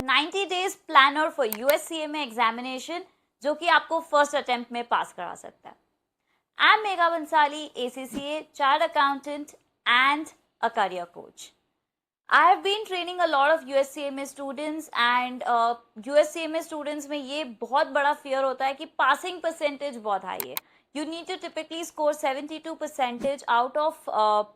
90 days planner for USCMA examination जो कि आपको फर्स्ट अटेम्प्ट में पास करा सकता है. I am Megha Bansali, ACCA, chartered accountant and a career coach. I have been training a lot of USCMA students and USCMA students में ये बहुत बड़ा fear होता है कि passing percentage बहुत high है. You need to typically score 72% out of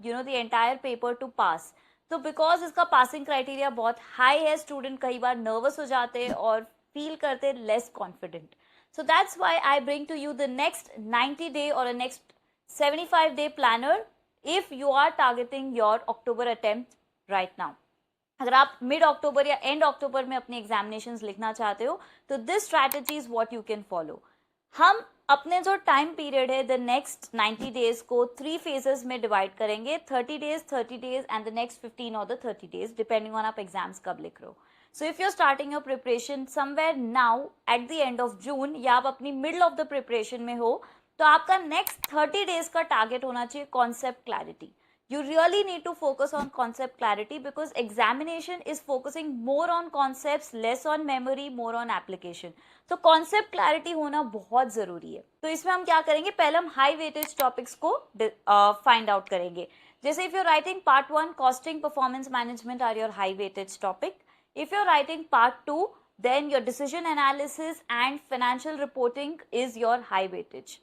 the entire paper to pass. तो because इसका passing criteria बहुत high है, student कई बार nervous हो जाते हैं और feel करते हैं less confident. So that's why I bring to you the next 90 day or a next 75 day planner if you are targeting your October attempt right now. अगर आप मिड अक्टूबर या एंड अक्टूबर में अपने एग्जामिनेशंस लिखना चाहते हो तो this strategy is what you can follow. हम अपने जो टाइम पीरियड है द नेक्स्ट 90 डेज को 3 फेजेस में डिवाइड करेंगे, 30 डेज एंड द नेक्स्ट 15 और द 30 डेज डिपेंडिंग ऑन आप एग्जाम्स कब लिख रहे हो. So if you are starting your preparation somewhere now at the end of June या आप अपनी मिडल ऑफ द प्रिपरेशन में हो तो आपका नेक्स्ट 30 डेज का टारगेट होना चाहिए concept clarity. You really need to focus on concept clarity because examination is focusing more on concepts, less on memory, more on application. तो concept clarity होना बहुत ज़रूरी है. तो इसमें हम क्या करेंगे, पहले हम high weightage topics को find out करेंगे. जैसे if you're writing part 1, costing, performance management are your high weightage topic. If you're writing part 2, then your decision analysis and financial reporting is your high weightage.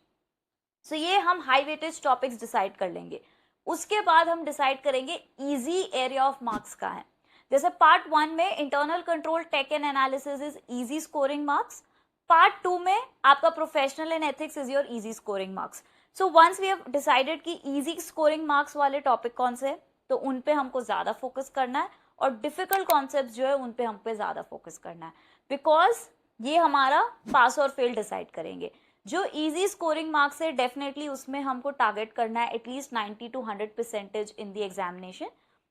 So ये हम high weightage topics decide कर लेंगे. उसके बाद हम decide करेंगे easy area of marks का है. जैसे पार्ट 1 में internal control, tech and analysis is easy scoring marks. Part 2 में आपका professional and ethics is your easy scoring marks. So once we have decided कि इजी स्कोरिंग मार्क्स वाले topic कौन से तो उन पे हमको ज्यादा फोकस करना है और डिफिकल्ट कॉन्सेप्ट जो है उन पे हम पे ज्यादा फोकस करना है बिकॉज ये हमारा पास और फेल डिसाइड करेंगे. जो इजी स्कोरिंग मार्क्स है डेफिनेटली उसमें हमको टारगेट करना है at least 90 to 100% in the examination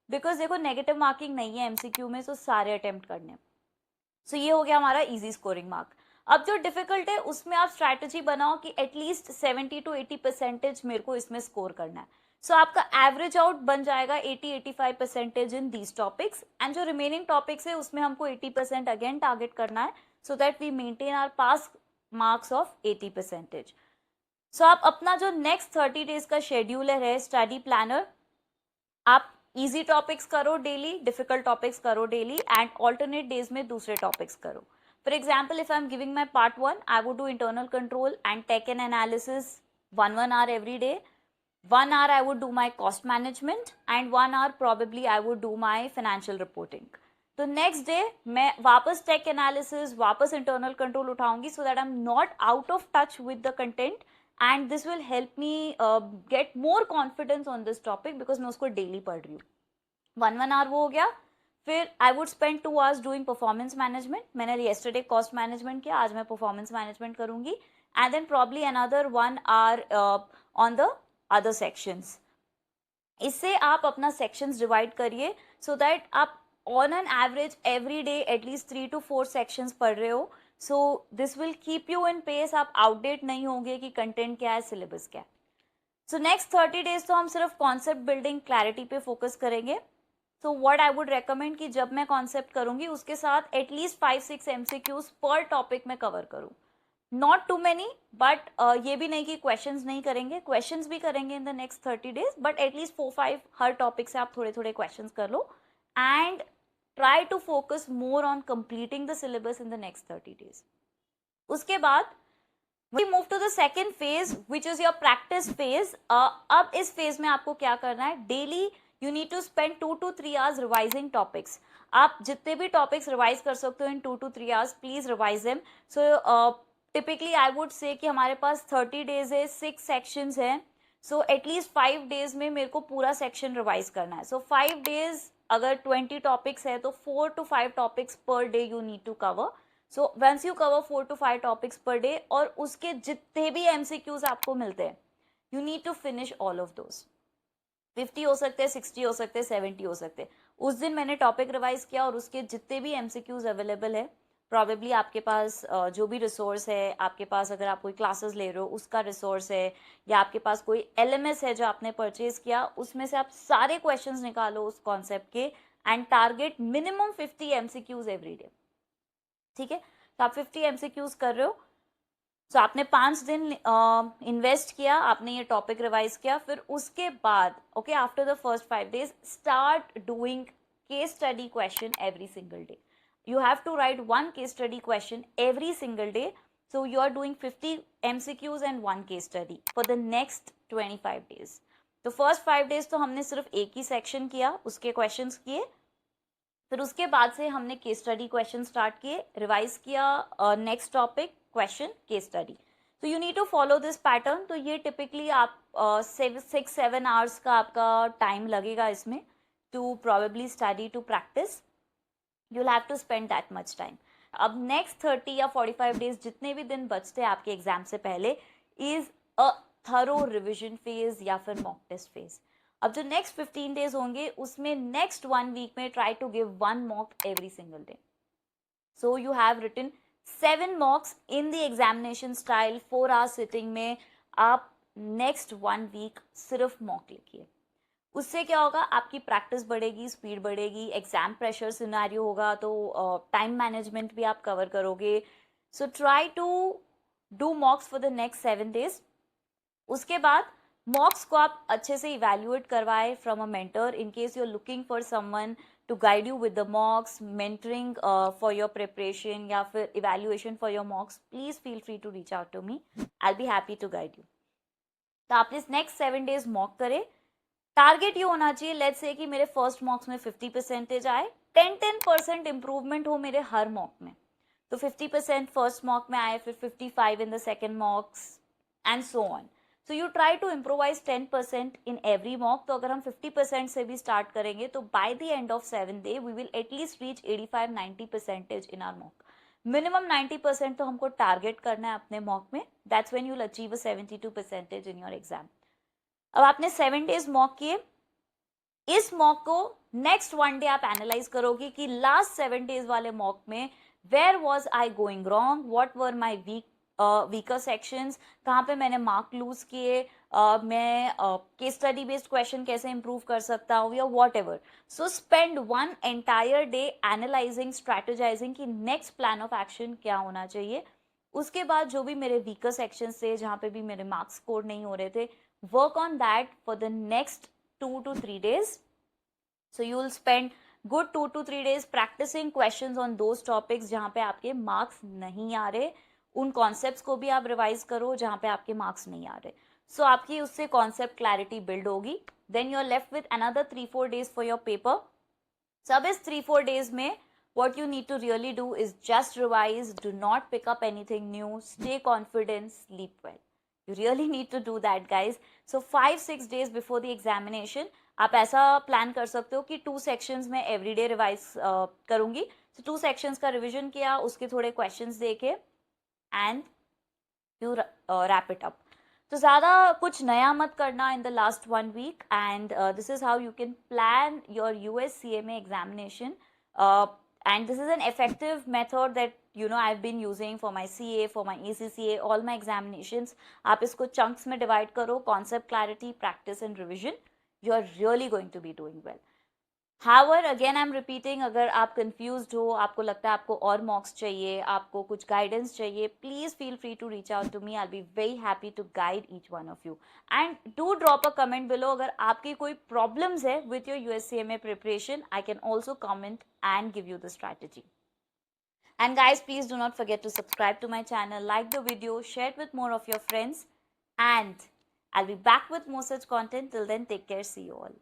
because देखो नेगेटिव मार्किंग नहीं है MCQ में, तो सारे अटेम्प्ट करने. सो ये हो गया हमारा इजी स्कोरिंग मार्क. अब जो डिफिकल्ट है उसमें आप स्ट्रैटेजी बनाओ कि एटलीस्ट 70 to 80% मेरे को इसमें स्कोर करना है. सो आपका एवरेज आउट बन जाएगा 80-85% इन दीज टॉपिक्स एंड जो रिमेनिंग टॉपिक्स है उसमें हमको 80% अगेन टारगेट करना है so that we maintain our pass marks of 80%. So आप अपना जो नेक्स्ट 30 डेज का शेड्यूलर है स्टडी प्लानर, आप इजी टॉपिक्स करो डेली, डिफिकल्ट टॉपिक्स करो डेली एंड ऑल्टरनेट डेज में दूसरे टॉपिक्स करो. For example if I am giving my part 1 I would do internal control and tech and analysis 1 hour every day. 1 hour I would do my cost management and 1 hour probably I would do my financial reporting. तो next day मैं वापस tech analysis, वापस internal control उठाऊंगी so that I am not out of touch with the content and this will help me get more confidence on this topic because मैं उसको daily पढ़ रही हूँ. 1 hour वो हो गया. फिर I would spend 2 hours doing performance management. मैंने येस्टरडे कॉस्ट मैनेजमेंट किया, आज मैं परफॉर्मेंस मैनेजमेंट करूंगी and then probably another 1 hour on the other sections. इससे आप अपना सेक्शंस डिवाइड करिए सो दैट आप on an average every day at least 3 to 4 sections पढ़ रहे हो. so this will keep you in pace. आप outdate नहीं होंगे कि content क्या है, syllabus क्या है. so next 30 days तो हम सिर्फ concept building clarity पे focus करेंगे. so what I would recommend कि जब मैं concept करूँगी उसके साथ at least 5-6 MCQs per topic में cover करूँ. not too many but ये भी नहीं कि questions नहीं करेंगे, questions भी करेंगे in the next 30 days but at least 4-5 her topic से आप थोड़े थोड़े questions कर लो and try to focus more on completing the syllabus in the next 30 days. उसके बाद we move to the second phase which is your practice phase. अब इस phase में आपको क्या करना है, daily you need to spend 2 to 3 hours revising topics. आप जितने भी topics revise कर सकते हो in 2 to 3 hours please revise them. so typically I would say कि हमारे पास 30 days है, 6 sections है, so at least 5 days में मेरे को पूरा section revise करना है. so 5 days अगर 20 टॉपिक्स है तो 4 to 5 topics per day you need to cover. So once you cover 4 to 5 topics per day और उसके जितने भी MCQs आपको मिलते हैं you need to finish all of those. 50 हो सकते हैं, 60 हो सकते हैं, 70 हो सकते हैं. उस दिन मैंने टॉपिक रिवाइज किया और उसके जितने भी MCQs अवेलेबल है प्रॉबेबली आपके पास जो भी रिसोर्स है, आपके पास अगर आप कोई क्लासेस ले रहे हो उसका रिसोर्स है या आपके पास कोई LMS है जो आपने परचेज किया उसमें से आप सारे क्वेश्चंस निकालो उस कॉन्सेप्ट के and target minimum 50 MCQs every day. ठीक है, तो आप 50 MCQs कर रहे हो. सो आपने 5 दिन इन्वेस्ट किया, आपने ये टॉपिक रिवाइज किया, फिर उसके बाद okay after the first 5 days start doing case study question every single day. You have to write one case study question every single day. So you are doing 50 MCQs and one case study for the next 25 days. तो first 5 days तो हमने सिर्फ एक ही section किया, उसके questions किए, फिर उसके बाद से हमने केस स्टडी क्वेश्चन स्टार्ट किए, रिवाइज किया, next topic question case study. तो you need to follow this pattern. तो ये टिपिकली आप 6-7 hours का आपका टाइम लगेगा इसमें to probably study to practice. you'll have to spend that much time. अब next 30 या 45 days जितने भी दिन बचते हैं आपके एग्जाम से पहले is a thorough revision phase या फिर mock test phase. अब जो next 15 days होंगे उसमें next 1 week में try to give 1 mock every single day. So you have written 7 mocks in the examination style 4 hours sitting में. आप next 1 week सिर्फ mock लिखिए. उससे क्या होगा, आपकी प्रैक्टिस बढ़ेगी, स्पीड बढ़ेगी, एग्जाम प्रेशर सिनेरियो होगा तो टाइम मैनेजमेंट भी आप कवर करोगे. So try to do mocks for the next 7 days. उसके बाद मॉक्स को आप अच्छे से इवैल्यूएट करवाए from a mentor. In case you are looking for someone to guide you with the mocks, mentoring for your preparation या फिर evaluation for your mocks, please feel free to reach out to me. I will be happy to guide you. तो आप इस next 7 days mock करें. Target ये होना चाहिए, let's say कि मेरे फर्स्ट मॉक्स में 50% आए, 10% इम्प्रूवमेंट हो मेरे हर मॉक में. तो 50% फर्स्ट मॉक में आए, फिर 55 in the second mocks and so on. So you try to improvise 10% in every mock. तो अगर हम 50% से भी स्टार्ट करेंगे तो by the end of 7 day we will at least reach 85-90% in our mock. Minimum 90% तो हमको टारगेट करना है अपने मॉक में. That's when you will achieve a 72% in your exam. अब आपने 7 days मॉक किए. इस मॉक को नेक्स्ट 1 day आप एनालाइज करोगे कि लास्ट 7 days वाले मॉक में where was I going wrong, what were my weaker sections, कहाँ पे मैंने मार्क लूज किए, मैं केस स्टडी बेस्ड क्वेश्चन कैसे इंप्रूव कर सकता हूँ या whatever. So spend 1 entire day analysing, strategising कि नेक्स्ट प्लान ऑफ एक्शन क्या होना चाहिए. उसके बाद जो भी मेरे वीकर सेक्शन थे, जहाँ पे भी मेरे मार्क्स स्कोर नहीं हो रहे थे, work on that for the next 2 to 3 days. So you will spend good 2 to 3 days practicing questions on those topics जहाँ पे आपके मार्क्स नहीं आ रहे. उन कॉन्सेप्ट्स को भी आप रिवाइज करो जहाँ पे आपके मार्क्स नहीं आ रहे. सो आपकी उससे कॉन्सेप्ट क्लैरिटी बिल्ड होगी. Then you are left with another 3-4 days for your paper. सब इस 3-4 days में what you need to really do is just revise, do not pick up anything new, stay confident, sleep well. You really need to do that, guys. So 5-6 days before the examination आप ऐसा plan कर सकते हो कि 2 sections में everyday revise करूंगी. So 2 sections का revision किया, उसके थोड़े क्वेश्चंस देखे and you wrap it up. तो ज़्यादा कुछ नया मत करना in the last 1 week. And this is how you can plan your USCMA examination. And this is an effective method that I've been using for my CA, for my ACCA, all my examinations. आप इसको chunks में divide करो, concept clarity, practice and revision. You are really going to be doing well. However, again I'm repeating, अगर आप confused हो, आपको लगता है आपको और mocks चाहिए, आपको कुछ guidance चाहिए, please feel free to reach out to me. I'll be very happy to guide each one of you. And do drop a comment below अगर आपकी कोई problems है with your USCMA preparation. I can also comment and give you the strategy. And guys, please do not forget to subscribe to my channel, like the video, share it with more of your friends, and I'll be back with more such content. Till then, take care. See you all.